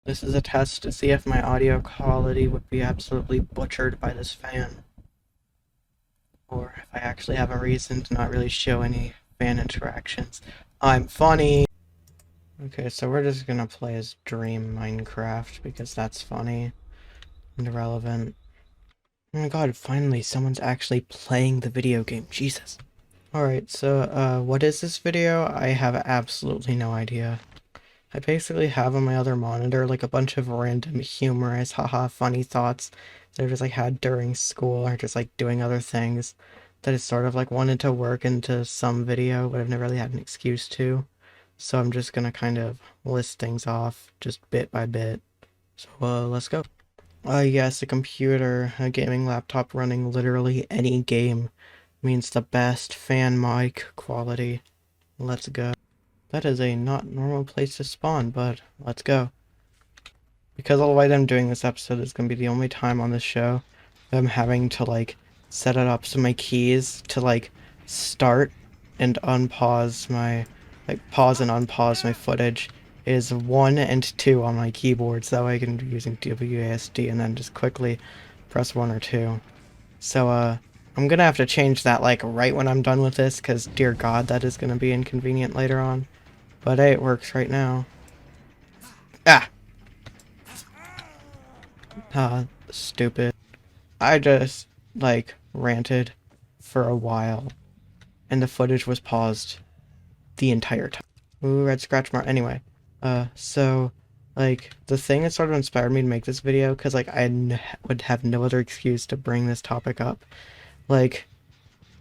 This is a test to see if my audio quality would be absolutely butchered by this fan, or if I actually have a reason to not really show any fan interactions. I'm funny! Okay, so we're just gonna play as Dream Minecraft, because that's funny and relevant. Oh my god, finally, someone's actually playing the video game. Jesus. Alright, so, what is this video? I have absolutely no idea. I basically have on my other monitor like a bunch of random humorous, haha, funny thoughts that I just like had during school or just like doing other things that I sort of like wanted to work into some video, but I've never really had an excuse to. So I'm just gonna kind of list things off just bit by bit. So let's go. Yes, a computer, a gaming laptop running literally any game means the best fan mic quality. Let's go. That is a not normal place to spawn, but let's go. Because all the way I'm doing this episode is going to be the only time on this show that I'm having to, like, set it up so my keys to, like, start and unpause my, like, pause and unpause my footage is 1 and 2 on my keyboard, so that way I can be using WASD and then just quickly press 1 or 2. So, I'm gonna have to change that, like, right when I'm done with this, because, dear God, that is gonna be inconvenient later on. But hey, it works right now. Ah! Stupid. I just, like, ranted for a while, and the footage was paused the entire time. Ooh, red scratch mark. Anyway, so, like, the thing that sort of inspired me to make this video, because, like, would have no other excuse to bring this topic up. Like,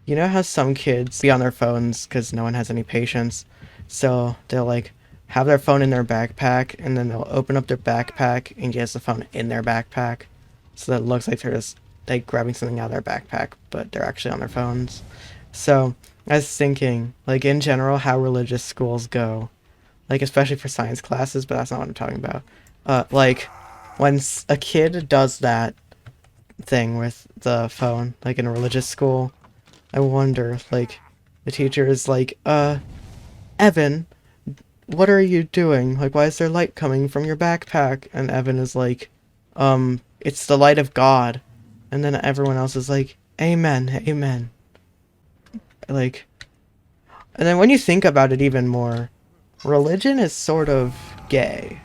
you know how some kids be on their phones because no one has any patience, so they'll, like, have their phone in their backpack, and then they'll open up their backpack and get the phone in their backpack, so that it looks like they're just, like, grabbing something out of their backpack, but they're actually on their phones. So, I was thinking, like, in general, how religious schools go, like, especially for science classes, but that's not what I'm talking about. Like, when a kid does that thing with the phone, like in a religious school, I wonder, like, the teacher is like, Evan, what are you doing? Like, why is there light coming from your backpack? And Evan is like, it's the light of God. And then everyone else is like, amen, amen. Like, and then when you think about it even more, religion is sort of gay.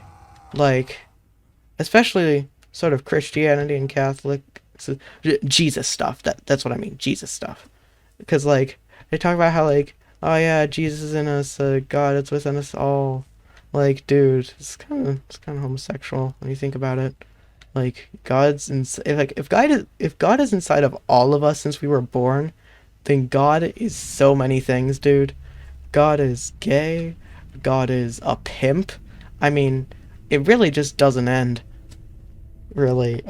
Like, especially sort of Christianity and Catholic, so, Jesus stuff. That's what I mean, Jesus stuff. Because, like, they talk about how, like, oh yeah, Jesus is in us, God is within us all. Like, dude, it's kind of homosexual when you think about it. Like, if God is inside of all of us since we were born, then God is so many things, dude. God is gay. God is a pimp. I mean, it really just doesn't end. Really.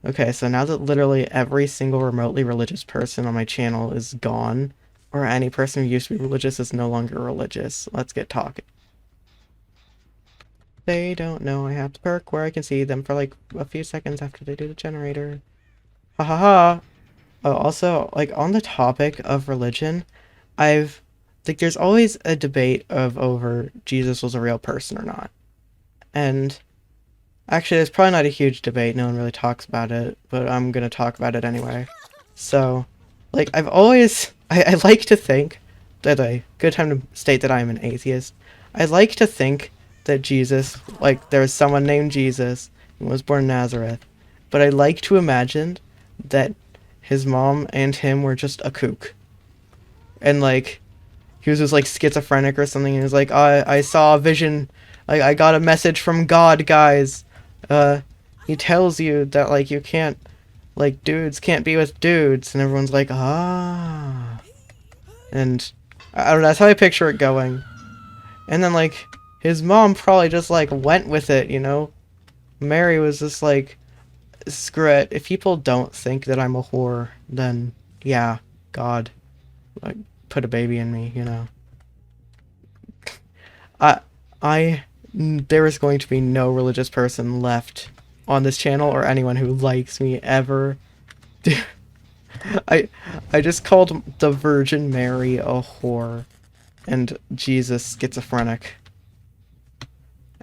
Okay, so now that literally every single remotely religious person on my channel is gone, or any person who used to be religious is no longer religious, let's get talking. They don't know I have the perk where I can see them for like a few seconds after they do the generator. Ha ha ha! Oh, also, like, on the topic of religion, I've, like, there's always a debate of over Jesus was a real person or not. And actually, there's probably not a huge debate, no one really talks about it, but I'm gonna talk about it anyway. So, like, I like to think that good time to state that I am an atheist. I like to think that Jesus, like, there was someone named Jesus and was born in Nazareth, but I like to imagine that his mom and him were just a kook. And, like, he was just, like, schizophrenic or something, and he was like, I saw a vision, like, I got a message from God, guys. He tells you that, like, you can't, like, dudes can't be with dudes, and everyone's like, ah. And I don't know, that's how I picture it going. And then, like, his mom probably just, like, went with it, you know? Mary was just like, screw it. If people don't think that I'm a whore, then, yeah, God, like, put a baby in me, you know? I, there is going to be no religious person left on this channel or anyone who likes me ever. I I just called the Virgin Mary a whore and Jesus schizophrenic.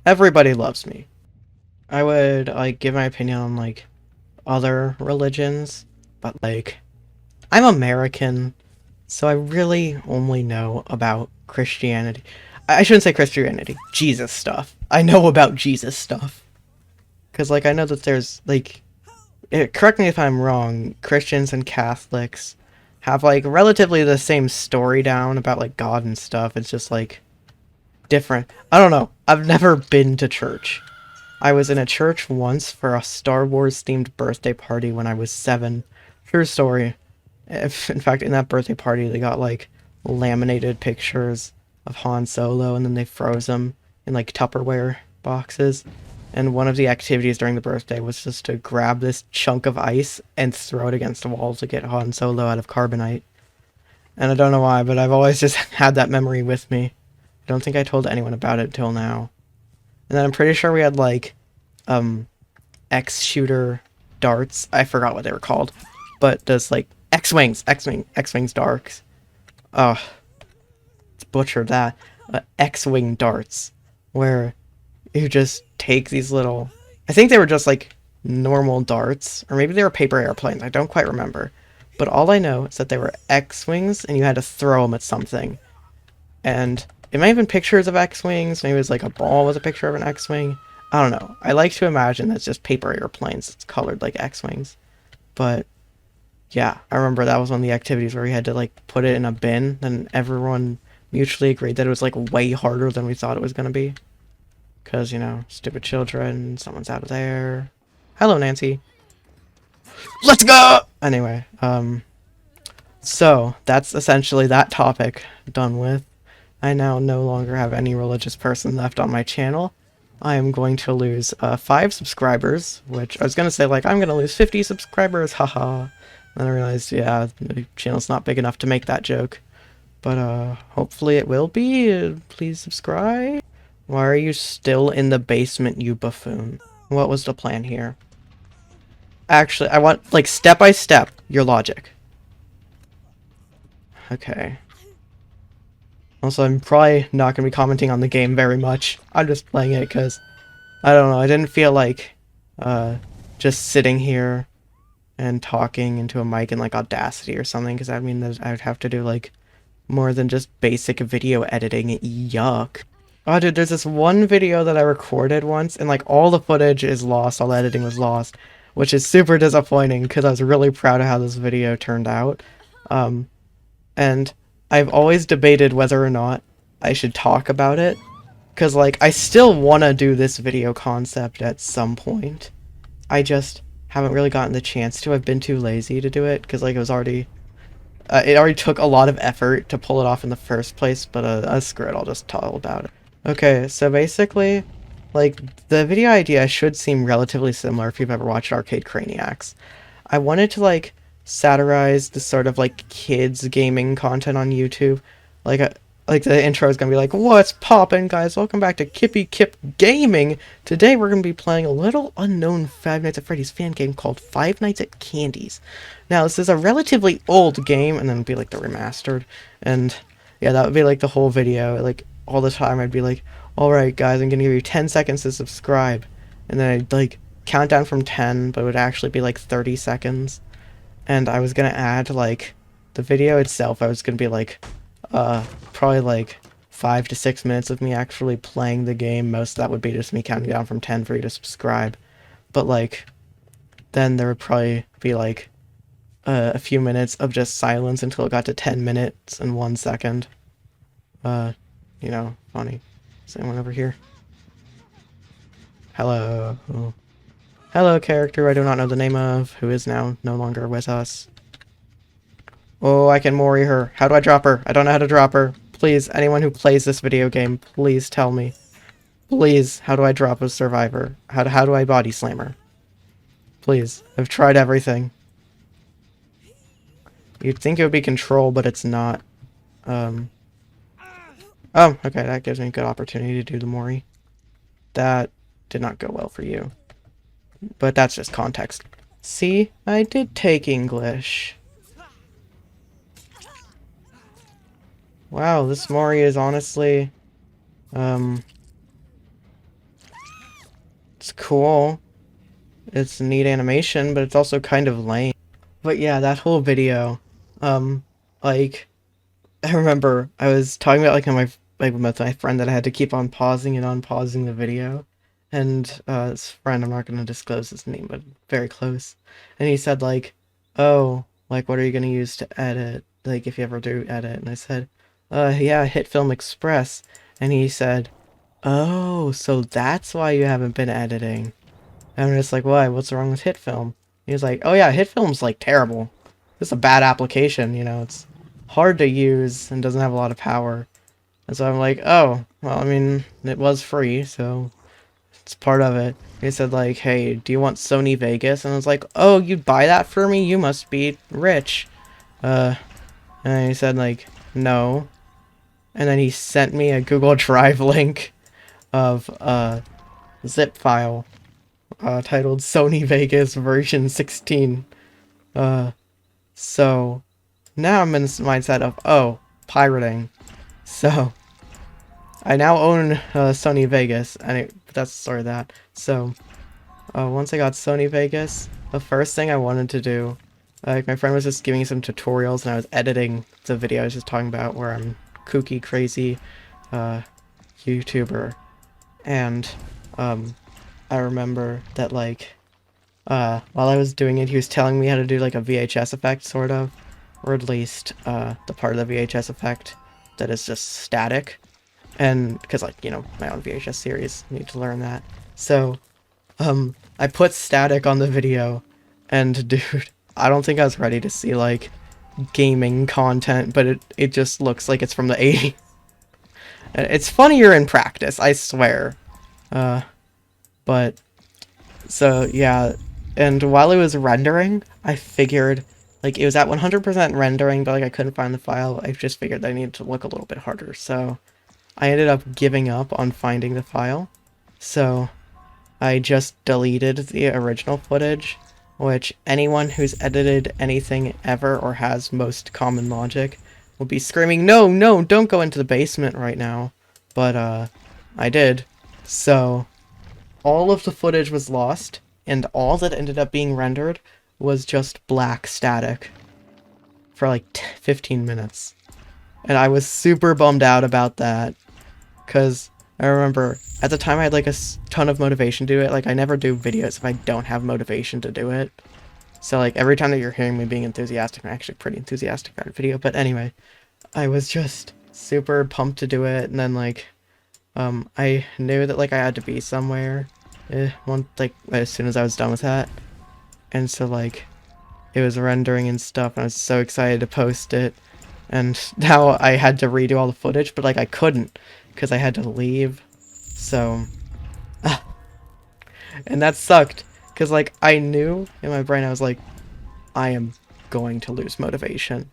Everybody loves me. I would like give my opinion on like other religions, but like I'm American, so I really only know about Christianity. I shouldn't say Christianity, Jesus stuff. I know about Jesus stuff. Because, like, I know that there's, like, correct me if I'm wrong, Christians and Catholics have, like, relatively the same story down about, like, God and stuff. It's just, like, different. I don't know. I've never been to church. I was in a church once for a Star Wars themed birthday party when I was 7. True story. In fact, in that birthday party, they got like laminated pictures of Han Solo and then they froze them in like Tupperware boxes. And one of the activities during the birthday was just to grab this chunk of ice and throw it against the wall to get Han Solo out of carbonite. And I don't know why, but I've always just had that memory with me. I don't think I told anyone about it till now. And then I'm pretty sure we had like X shooter darts. I forgot what they were called, but there's like X-wings darts. Oh, butchered that. X-wing darts, where you just take these little. I think they were just like normal darts, or maybe they were paper airplanes. I don't quite remember, but all I know is that they were X-wings, and you had to throw them at something. And it might have been pictures of X-wings. Maybe it was like a ball with a picture of an X-wing. I don't know. I like to imagine that's just paper airplanes. It's colored like X-wings. But yeah, I remember that was one of the activities where we had to like put it in a bin, and everyone mutually agreed that it was like way harder than we thought it was going to be. Because, you know, stupid children, someone's out of there. Hello, Nancy. Let's go! Anyway, so that's essentially that topic done with. I now no longer have any religious person left on my channel. I am going to lose 5 subscribers, which I was going to say, like, I'm going to lose 50 subscribers, haha. Then I realized, yeah, the channel's not big enough to make that joke. But, hopefully it will be. Please subscribe. Why are you still in the basement, you buffoon? What was the plan here? Actually, I want, like, step by step, your logic. Okay. Also, I'm probably not going to be commenting on the game very much. I'm just playing it because, I don't know, I didn't feel like just sitting here and talking into a mic in, like, Audacity or something, because that would mean that I would have to do, like, more than just basic video editing. Yuck. Oh, dude, there's this one video that I recorded once, and, like, all the footage is lost, all the editing was lost, which is super disappointing, because I was really proud of how this video turned out. And I've always debated whether or not I should talk about it, because, like, I still want to do this video concept at some point. I just haven't really gotten the chance to. I've been too lazy to do it, because, like, it already took a lot of effort to pull it off in the first place, but screw it, I'll just tell about it. Okay, so basically, like, the video idea should seem relatively similar if you've ever watched Arcade Craniacs. I wanted to, like, satirize the sort of like kids gaming content on YouTube. Like the intro is gonna be like, "What's poppin', guys? Welcome back to Kippy Kip Gaming. Today we're gonna be playing a little unknown Five Nights at Freddy's fan game called Five Nights at Candy's." Now this is a relatively old game, and then it'd be like the remastered, and yeah, that would be like the whole video. Like all the time, I'd be like, "All right, guys, I'm gonna give you 10 seconds to subscribe," and then I'd like count down from 10, but it would actually be like 30 seconds. And I was gonna add, like, the video itself, I was gonna be like, probably like 5 to 6 minutes of me actually playing the game. Most of that would be just me counting down from 10 for you to subscribe. But, like, then there would probably be, like, a few minutes of just silence until it got to 10 minutes and 1 second. You know, funny. Is anyone over here? Hello. Oh. Hello, character I do not know the name of, who is now no longer with us. Oh, I can Mori her. How do I drop her? I don't know how to drop her. Please, anyone who plays this video game, please tell me. Please, how do I drop a survivor? How do I body slam her? Please, I've tried everything. You'd think it would be control, but it's not. Oh, okay, that gives me a good opportunity to do the Mori. That did not go well for you. But that's just context. See, I did take English. Wow, this Mori is honestly, It's cool. It's neat animation, but it's also kind of lame. But yeah, that whole video, um, like, I remember I was talking about with my friend that I had to keep on pausing and unpausing the video, and this friend, I'm not gonna disclose his name, but very close, and he said like, "Oh, like what are you gonna use to edit? Like if you ever do edit?" And I said, yeah, Hit Film Express," and he said, "Oh, so that's why you haven't been editing." And I'm just like, "Why? What's wrong with Hit Film?" He was like, "Oh yeah, Hit Film's like terrible. It's a bad application, you know, it's hard to use and doesn't have a lot of power." And so I'm like, "Oh, well, I mean, it was free, so it's part of it." He said like, "Hey, do you want Sony Vegas?" And I was like, "Oh, you'd buy that for me? You must be rich." Uh, and he said like, "No." And then he sent me a Google Drive link of a zip file titled Sony Vegas version 16. Uh, so now I'm in this mindset of, oh, pirating. So I now own Sony Vegas, and that's the story of that. So once I got Sony Vegas, the first thing I wanted to do, like my friend was just giving me some tutorials, and I was editing the video I was just talking about, where I'm kooky, crazy uh, YouTuber, and I remember that like while I was doing it, he was telling me how to do like a VHS effect, sort of, or at least the part of the VHS effect that is just static. And because like, you know, my own VHS series, need to learn that. So I put static on the video, and dude, I don't think I was ready to see like gaming content, but it just looks like it's from the 80s. It's funnier in practice, I swear. But so yeah, and while it was rendering, I figured like it was at 100% rendering, but like I couldn't find the file. I just figured I needed to look a little bit harder. So I ended up giving up on finding the file. So I just deleted the original footage, which anyone who's edited anything ever or has most common logic will be screaming, "No, no, don't go into the basement right now." But I did. So all of the footage was lost, and all that ended up being rendered was just black static for like 15 minutes. And I was super bummed out about that, because I remember at the time I had like a ton of motivation to do it. Like I never do videos if I don't have motivation to do it. So like every time that you're hearing me being enthusiastic, I'm actually pretty enthusiastic about a video. But anyway, I was just super pumped to do it, and then like I knew that like I had to be somewhere like as soon as I was done with that. And so like it was rendering and stuff, and I was so excited to post it. And now I had to redo all the footage, but like I couldn't because I had to leave. So and that sucked, because like I knew in my brain, I was like, I am going to lose motivation.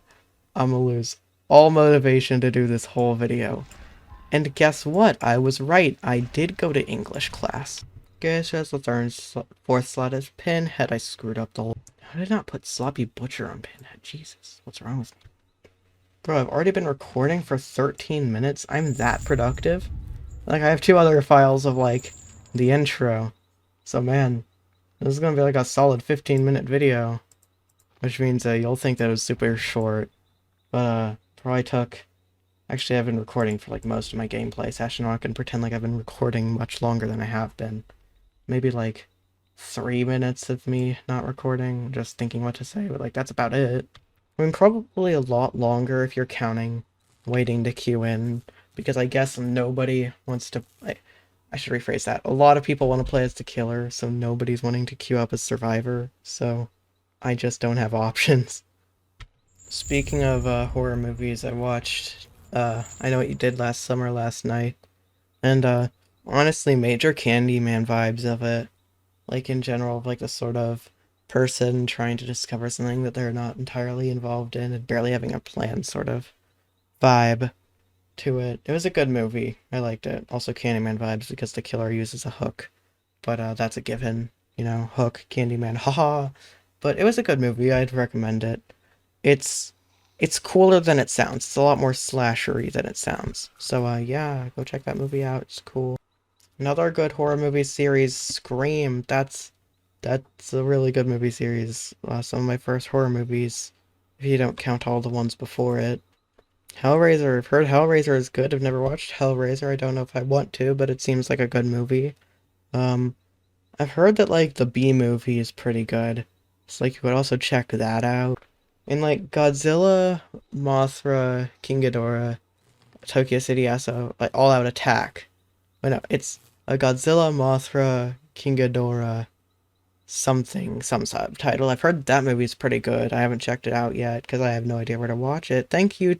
I'm gonna lose all motivation to do this whole video. And guess what? I was right. I did go to English class. Guess let's learn fourth slot is Pinhead. I screwed up the whole... How did I not put Sloppy Butcher on Pinhead? Jesus, what's wrong with me? Bro, I've already been recording for 13 minutes. I'm that productive. Like, I have 2 other files of, like, the intro. So, man, this is gonna be like a solid 15-minute video. Which means you'll think that it was super short. But, probably took... Actually, I've been recording for, like, most of my gameplay session. I can pretend like I've been recording much longer than I have been. Maybe, like, 3 minutes of me not recording, just thinking what to say, but, like, that's about it. I mean, probably a lot longer if you're counting waiting to queue in, because I guess nobody wants to... I should rephrase that. A lot of people want to play as the killer, so nobody's wanting to queue up as survivor, so I just don't have options. Speaking of horror movies, I watched I Know What You Did Last Summer last night, and honestly, major Candyman vibes of it. Like, in general, like the sort of person trying to discover something that they're not entirely involved in and barely having a plan sort of vibe to it. It was a good movie. I liked it. Also Candyman vibes because the killer uses a hook. But that's a given. You know, hook, Candyman, haha. But it was a good movie. I'd recommend it. It's it's cooler than it sounds. It's a lot more slashery than it sounds. So yeah, go check that movie out. It's cool. Another good horror movie series, Scream. That's a really good movie series. Some of my first horror movies, if you don't count all the ones before it. Hellraiser, I've heard Hellraiser is good. I've never watched Hellraiser. I don't know if I want to, but it seems like a good movie. Um, I've heard that like the B movie is pretty good. So like you could also check that out. And like Godzilla, Mothra, King Ghidorah, Tokyo City Aso, like All Out Attack. But no, it's a Godzilla, Mothra, King Ghidorah, some subtitle. I've heard that movie's pretty good. I haven't checked it out yet because I have no idea where to watch it. Thank you,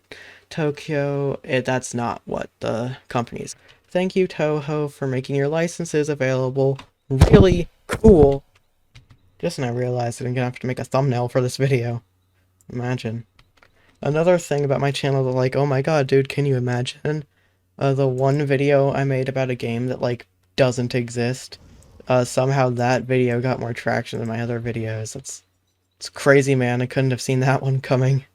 Tokyo. That's not what the company's. Thank you, Toho, for making your licenses available. Really cool. Just now realized that I'm gonna have to make a thumbnail for this video. Imagine. Another thing about my channel that like, oh my god, dude, can you imagine? The one video I made about a game that like doesn't exist. Somehow that video got more traction than my other videos. It's crazy, man. I couldn't have seen that one coming.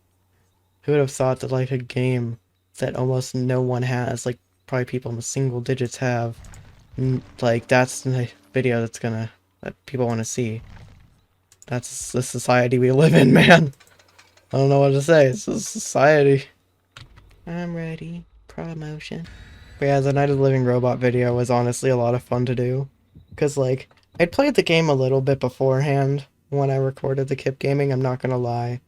Who would have thought that like a game that almost no one has, like probably people in the single digits have, like that's the video that people want to see. That's the society we live in, man. I don't know what to say. It's a society. I'm ready. Promotion. But yeah, the Night of the Living Robot video was honestly a lot of fun to do. Because, like, I'd played the game a little bit beforehand when I recorded the Kip Gaming, I'm not gonna lie.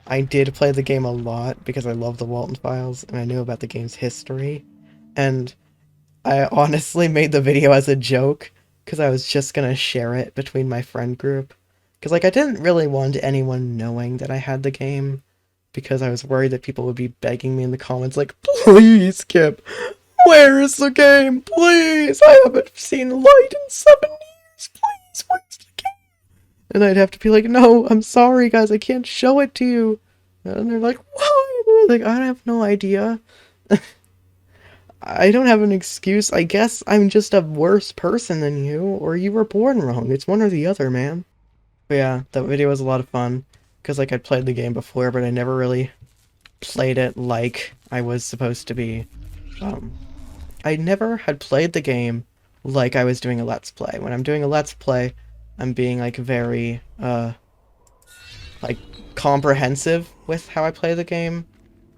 I did play the game a lot because I love the Walton Files and I knew about the game's history. And I honestly made the video as a joke because I was just gonna share it between my friend group. Because, like, I didn't really want anyone knowing that I had the game because I was worried that people would be begging me in the comments, like, please, Kip, where is the game? Please, I haven't seen light in 7 years. Please, where's the game? And I'd have to be like, no, I'm sorry, guys, I can't show it to you. And they're like, why? And they're like, I have no idea. I don't have an excuse. I guess I'm just a worse person than you, or you were born wrong. It's one or the other, man. But yeah, that video was a lot of fun. Because, like, I'd played the game before, but I never really played it like I was supposed to be. I never had played the game like I was doing a Let's Play. When I'm doing a Let's Play, I'm being, like, very, like, comprehensive with how I play the game.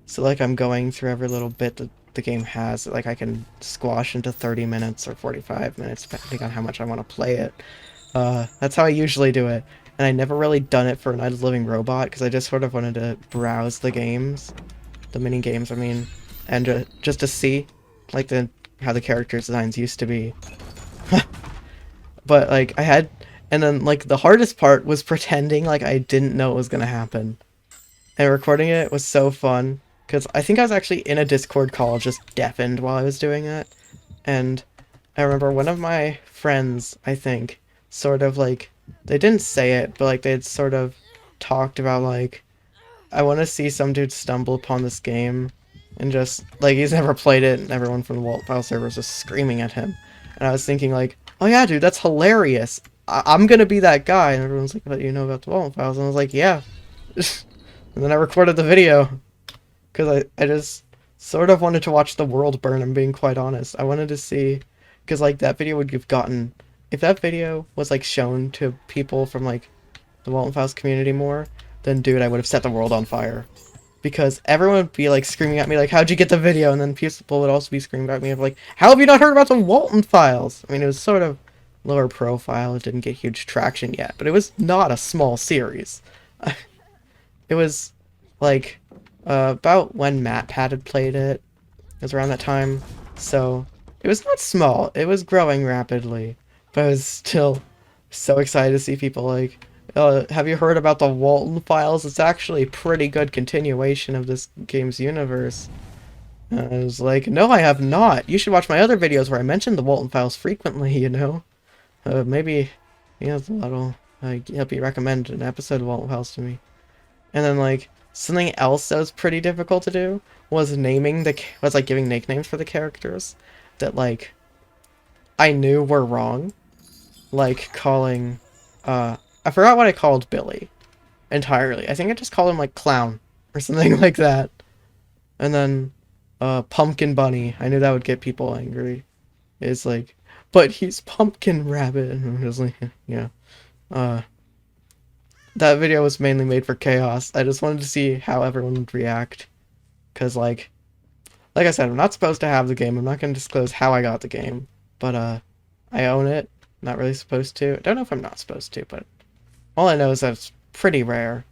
So, like, I'm going through every little bit that the game has. Like, I can squash into 30 minutes or 45 minutes, depending on how much I want to play it. That's how I usually do it. And I never really done it for Night of the Living Robot, because I just sort of wanted to browse the games. The mini games, I mean. And just to see, like, how the character designs used to be. But, like, and then, like, the hardest part was pretending like I didn't know it was gonna happen. And recording it was so fun, because I think I was actually in a Discord call just deafened while I was doing it. And I remember one of my friends, I think, sort of, like, they didn't say it, but, like, they'd sort of talked about, like, I want to see some dude stumble upon this game, and just, like, he's never played it, and everyone from the Walt File server was just screaming at him. And I was thinking, like, oh yeah, dude, that's hilarious. I'm gonna be that guy. And everyone's like, but you know about the Walt Files? And I was like, yeah. And then I recorded the video. Because I just sort of wanted to watch the world burn, I'm being quite honest. I wanted to see, because, like, that video would have gotten, if that video was, like, shown to people from, like, the Walton Files community more, then, dude, I would have set the world on fire. Because everyone would be, like, screaming at me, like, how'd you get the video? And then people would also be screaming at me of, like, how have you not heard about the Walton Files? I mean, it was sort of lower profile, it didn't get huge traction yet, but it was not a small series. It was, like, about when MatPat had played it. It was around that time. So, it was not small. It was growing rapidly. But I was still so excited to see people like, have you heard about the Walton Files? It's actually a pretty good continuation of this game's universe. And I was like, no, I have not. You should watch my other videos where I mention the Walton Files frequently, you know? Maybe, that'll help you recommend an episode of Walton Files to me. And then, like, something else that was pretty difficult to do was like, giving nicknames for the characters that, like, I knew were wrong. Like, calling, I forgot what I called Billy entirely. I think I just called him, like, Clown or something like that. And then, Pumpkin Bunny. I knew that would get people angry. It's like, but he's Pumpkin Rabbit. And I'm just like, yeah. Uh, that video was mainly made for chaos. I just wanted to see how everyone would react. Because, like I said, I'm not supposed to have the game. I'm not going to disclose how I got the game. But, I own it. Not really supposed to. I don't know if I'm not supposed to, but all I know is that it's pretty rare.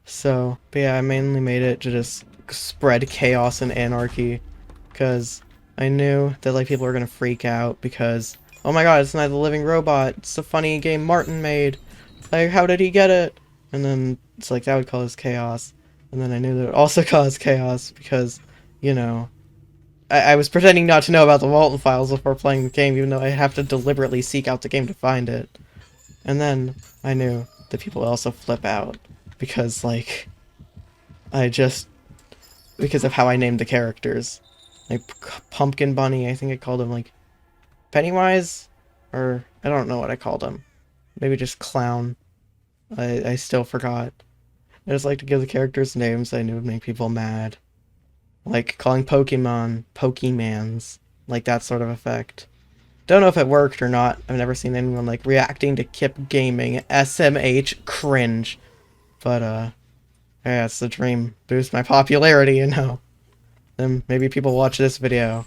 So, but yeah, I mainly made it to just spread chaos and anarchy. Because I knew that, like, people were going to freak out because, oh my god, it's not the living robot. It's the funny game Martin made. Like, how did he get it? And then it's like, that would cause chaos. And then I knew that it would also cause chaos because, you know, I was pretending not to know about the Walton files before playing the game, even though I have to deliberately seek out the game to find it. And then I knew that people would also flip out because, like, because of how I named the characters. Like, Pumpkin Bunny, I think I called him, like, Pennywise? Or, I don't know what I called him. Maybe just Clown. I still forgot. I just like to give the characters names I knew would make people mad. Like calling Pokemon Pokemans. Like that sort of effect. Don't know if it worked or not. I've never seen anyone like reacting to Kip Gaming. SMH cringe. But yeah, it's the dream. Boost my popularity, you know. Then maybe people watch this video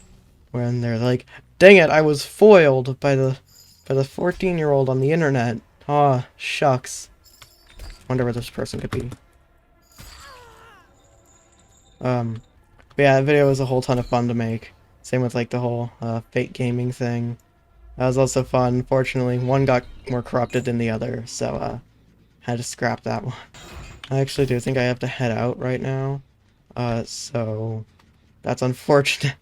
when they're like, dang it, I was foiled by the 14-year-old on the internet. Aw, shucks. Wonder where this person could be. But yeah, that video was a whole ton of fun to make. Same with like the whole fake gaming thing. That was also fun. Fortunately, one got more corrupted than the other, so had to scrap that one. I actually do think I have to head out right now. So that's unfortunate.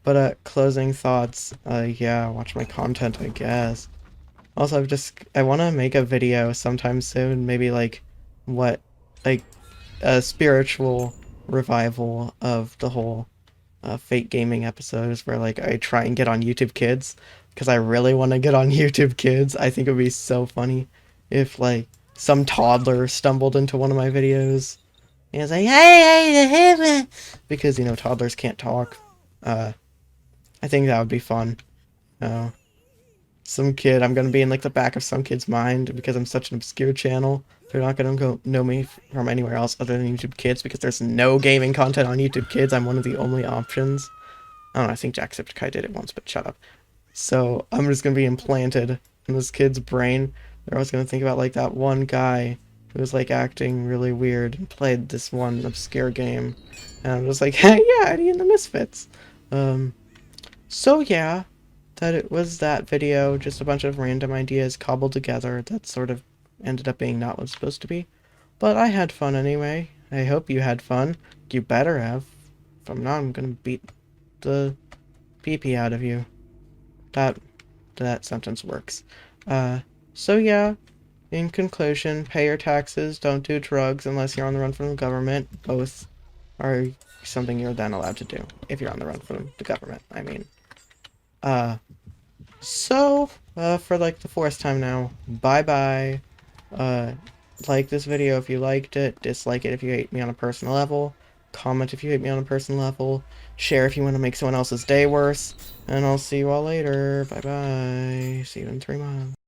But closing thoughts, yeah, watch my content, I guess. Also, I want to make a video sometime soon, maybe like like a spiritual revival of the whole fake gaming episodes where like I try and get on YouTube Kids because I really want to get on YouTube Kids. I think it would be so funny if like some toddler stumbled into one of my videos and was like, hey, because you know toddlers can't talk. I think that would be fun. Some kid, I'm gonna be in like the back of some kid's mind because I'm such an obscure channel. They're not gonna go know me from anywhere else other than YouTube Kids because there's no gaming content on YouTube Kids. I'm one of the only options. I don't know, I think Jacksepticeye did it once, but shut up. So I'm just gonna be implanted in this kid's brain. They're always gonna think about like that one guy who was like acting really weird and played this one obscure game. And I'm just like, hey, yeah, Eddie and the Misfits. So yeah. That it was that video, just a bunch of random ideas cobbled together that sort of ended up being not what it's supposed to be. But I had fun anyway. I hope you had fun. You better have. If I'm not, I'm gonna beat the pee-pee out of you. That sentence works. So yeah, in conclusion, pay your taxes, don't do drugs unless you're on the run from the government. Both are something you're then allowed to do, if you're on the run from the government, I mean. So, for like the fourth time now, bye-bye. Like this video if you liked it, dislike it if you hate me on a personal level, comment if you hate me on a personal level, share if you want to make someone else's day worse, and I'll see you all later. Bye-bye. See you in 3 months.